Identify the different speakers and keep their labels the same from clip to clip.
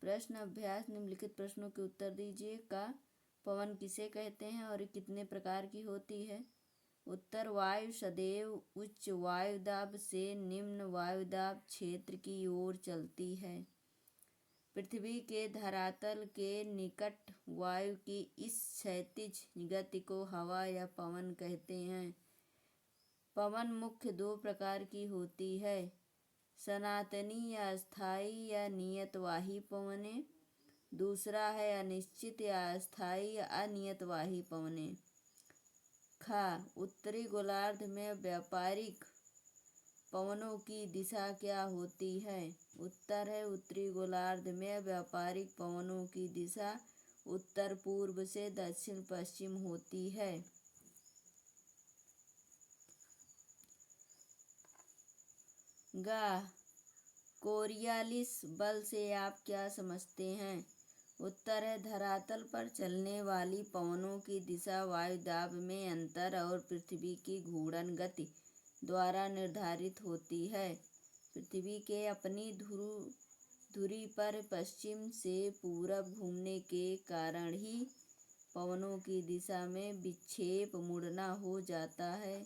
Speaker 1: प्रश्न अभ्यास निम्नलिखित प्रश्नों के उत्तर दीजिए। का पवन किसे कहते हैं और कितने प्रकार की होती है? उत्तर, वायु सदैव उच्च वायुदाब से निम्न वायुदाब क्षेत्र की ओर चलती है। पृथ्वी के धरातल के निकट वायु की इस क्षैतिज गति को हवा या पवन कहते हैं। पवन मुख्य दो प्रकार की होती है, सनातनी या अस्थाई या नियतवाही पवनें। दूसरा है अनिश्चित या अस्थाई या अनियतवाही पवनें। खा, उत्तरी गोलार्ध में व्यापारिक पवनों की दिशा क्या होती है? उत्तर है, उत्तरी गोलार्ध में व्यापारिक पवनों की दिशा उत्तर पूर्व से दक्षिण पश्चिम होती है। गा, कोरियालिस बल से आप क्या समझते हैं? उत्तर है, धरातल पर चलने वाली पवनों की दिशा वायुदाब में अंतर और पृथ्वी की घूर्णन गति द्वारा निर्धारित होती है। पृथ्वी के अपनी धुरी पर पश्चिम से पूरब घूमने के कारण ही पवनों की दिशा में विक्षेप मुड़ना हो जाता है।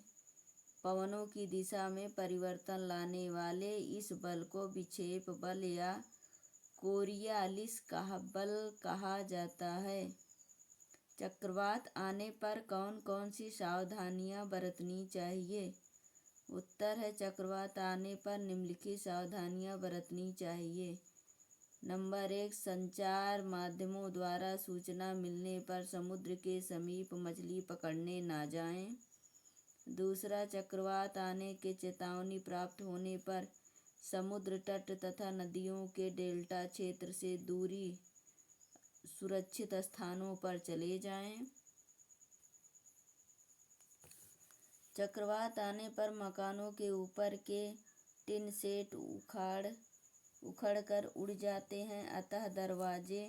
Speaker 1: पवनों की दिशा में परिवर्तन लाने वाले इस बल को विक्षेप बल या कोरियालिस बल कहा जाता है। चक्रवात आने पर कौन कौन सी सावधानियां बरतनी चाहिए? उत्तर है, चक्रवात आने पर निम्नलिखित सावधानियां बरतनी चाहिए। नंबर 1, संचार माध्यमों द्वारा सूचना मिलने पर समुद्र के समीप मछली पकड़ने ना जाएं। दूसरा, चक्रवात आने के चेतावनी प्राप्त होने पर समुद्र तट तथा नदियों के डेल्टा क्षेत्र से दूरी सुरक्षित स्थानों पर चले जाएं। चक्रवात आने पर मकानों के ऊपर के टिन शेड उखड़कर उड़ जाते हैं, अतः दरवाजे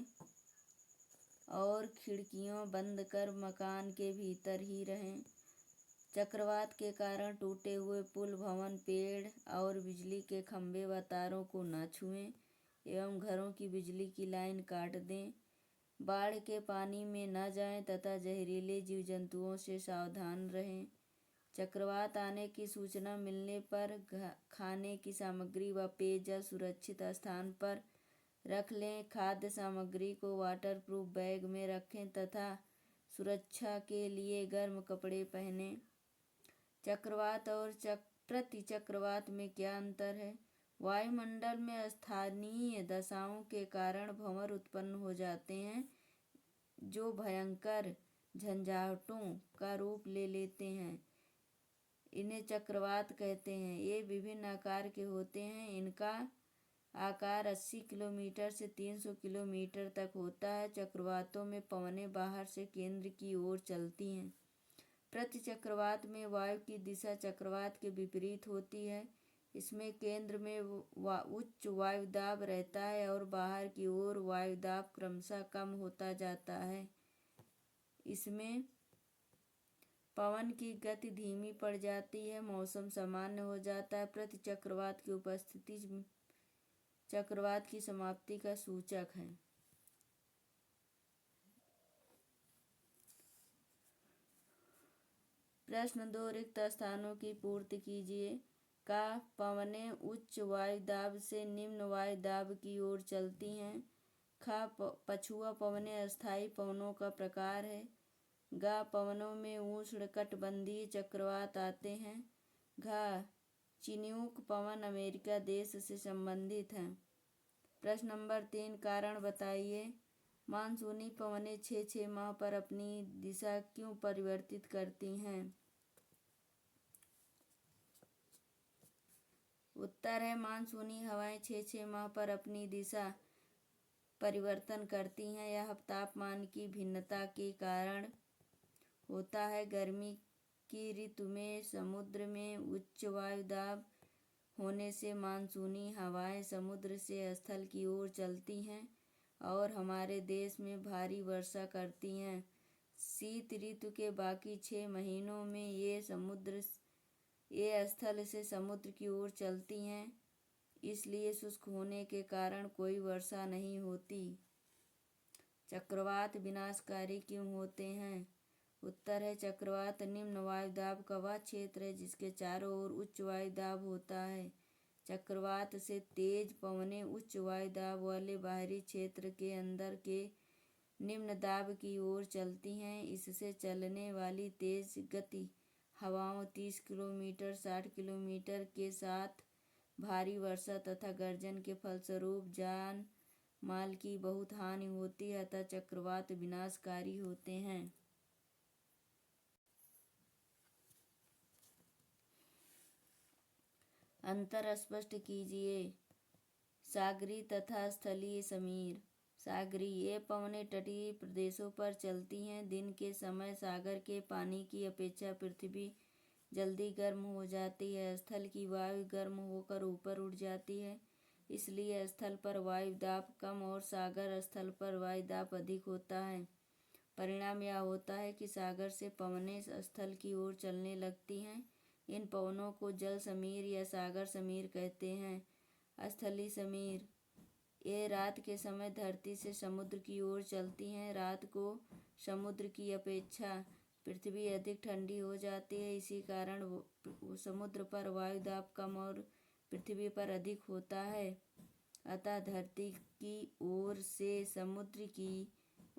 Speaker 1: और खिड़कियां बंद कर मकान के भीतर ही रहें। चक्रवात के कारण टूटे हुए पुल, भवन, पेड़ और बिजली के खंभे व तारों को न छुएं एवं घरों की बिजली की लाइन काट दें। बाढ़ के पानी में न जाएं तथा जहरीले जीव जंतुओं से सावधान रहें। चक्रवात आने की सूचना मिलने पर खाने की सामग्री व पेयजल सुरक्षित स्थान पर रख लें। खाद्य सामग्री को वाटरप्रूफ बैग में रखें तथा सुरक्षा के लिए गर्म कपड़े पहनें। चक्रवात और प्रति चक्रवात में क्या अंतर है? वायुमंडल में स्थानीय दशाओं के कारण भंवर उत्पन्न हो जाते हैं जो भयंकर झंझावातों का रूप ले लेते हैं। इन्हें चक्रवात कहते हैं। ये विभिन्न आकार के होते हैं। इनका आकार 80 किलोमीटर से 300 किलोमीटर तक होता है। चक्रवातों में पवनें बाहर से केंद्र की ओर चलती हैं। प्रति चक्रवात में वायु की दिशा चक्रवात के विपरीत होती है। इसमें केंद्र में उच्च वायुदाब रहता है और बाहर की ओर वायुदाब क्रमशः कम होता जाता है। इसमें पवन की गति धीमी पड़ जाती है, मौसम सामान्य हो जाता है। प्रति चक्रवात की उपस्थिति चक्रवात की समाप्ति का सूचक है। प्रश्न 2, रिक्त स्थानों की पूर्ति कीजिए। का पवनें उच्च वायुदाब से निम्न वायुदाब की ओर चलती हैं। खा, पछुआ पवनें अस्थायी पवनों का प्रकार है। गा, पवनों में उष्णकटिबंधीय चक्रवात आते हैं। घा, चिन्यूक पवन अमेरिका देश से संबंधित हैं। प्रश्न नंबर 3, कारण बताइए। मानसूनी पवनें 6 माह पर अपनी दिशा क्यों परिवर्तित करती हैं? उत्तर है, मानसूनी हवाएं 6 माह पर अपनी दिशा परिवर्तन करती हैं। यह तापमान की भिन्नता के कारण होता है। गर्मी की ऋतु में समुद्र में उच्च वायुदाब होने से मानसूनी हवाएं समुद्र से स्थल की ओर चलती हैं और हमारे देश में भारी वर्षा करती हैं। शीत ऋतु के बाकी 6 महीनों में ये स्थल से समुद्र की ओर चलती हैं। इसलिए शुष्क होने के कारण कोई वर्षा नहीं होती। चक्रवात विनाशकारी क्यों होते हैं? उत्तर है, चक्रवात निम्न वायुदाब का वह क्षेत्र है जिसके चारों ओर उच्च वायुदाब होता है। चक्रवात से तेज पवनें उच्च वायुदाब वाले बाहरी क्षेत्र के अंदर के निम्न दाब की ओर चलती हैं। इससे चलने वाली तेज गति हवाओं 30 किलोमीटर 60 किलोमीटर के साथ भारी वर्षा तथा गर्जन के फलस्वरूप जान माल की बहुत हानि होती है, अतः चक्रवात विनाशकारी होते हैं। अंतर स्पष्ट कीजिए। सागरी तथा स्थलीय समीर। सागरीय, ये पवनें तटीय प्रदेशों पर चलती हैं। दिन के समय सागर के पानी की अपेक्षा पृथ्वी जल्दी गर्म हो जाती है। स्थल की वायु गर्म होकर ऊपर उठ जाती है, इसलिए स्थल पर वायुदाब कम और सागर स्थल पर वायुदाब अधिक होता है। परिणाम यह होता है कि सागर से पवनें स्थल की ओर चलने लगती हैं। इन पवनों को जल समीर या सागर समीर कहते हैं। स्थलीय समीर, ये रात के समय धरती से समुद्र की ओर चलती हैं। रात को समुद्र की अपेक्षा पृथ्वी अधिक ठंडी हो जाती है, इसी कारण समुद्र पर वायुदाब कम और पृथ्वी पर अधिक होता है, अतः धरती की ओर से समुद्र की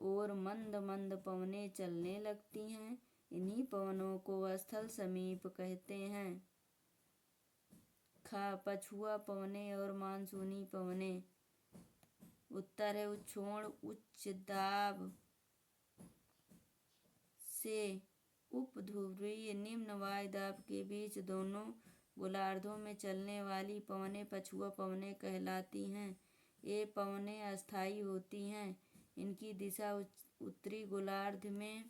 Speaker 1: ओर मंद मंद पवनें चलने लगती हैं। इन्हीं पवनों को स्थल समीप कहते हैं। पछुआ पवनें और मानसूनी पवनें। उत्तर है, उच्छोण उच्च दाब से उपध्रुवीय निम्न वायुदाब के बीच दोनों गोलार्धों में चलने वाली पवनें पछुआ पवनें कहलाती हैं। ये पवनें अस्थायी होती हैं। इनकी दिशा उत्तरी गोलार्ध में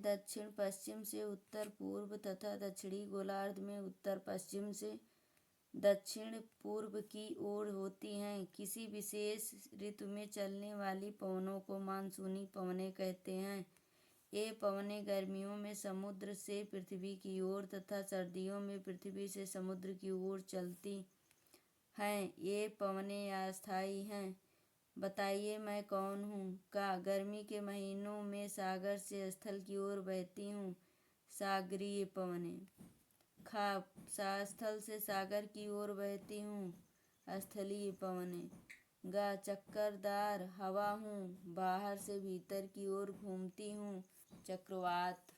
Speaker 1: दक्षिण पश्चिम से उत्तर पूर्व तथा दक्षिणी गोलार्ध में उत्तर पश्चिम से दक्षिण पूर्व की ओर होती हैं। किसी विशेष ऋतु में चलने वाली पवनों को मानसूनी पवनें कहते हैं। ये पवनें गर्मियों में समुद्र से पृथ्वी की ओर तथा सर्दियों में पृथ्वी से समुद्र की ओर चलती हैं। ये पवनें अस्थायी हैं। बताइए मैं कौन हूँ? गर्मी के महीनों में सागर से स्थल की ओर बहती हूँ, सागरीय पवनें। स्थल से सागर की ओर बहती हूँ, स्थलीय पवनें। चक्करदार हवा हूँ, बाहर से भीतर की ओर घूमती हूँ, चक्रवात।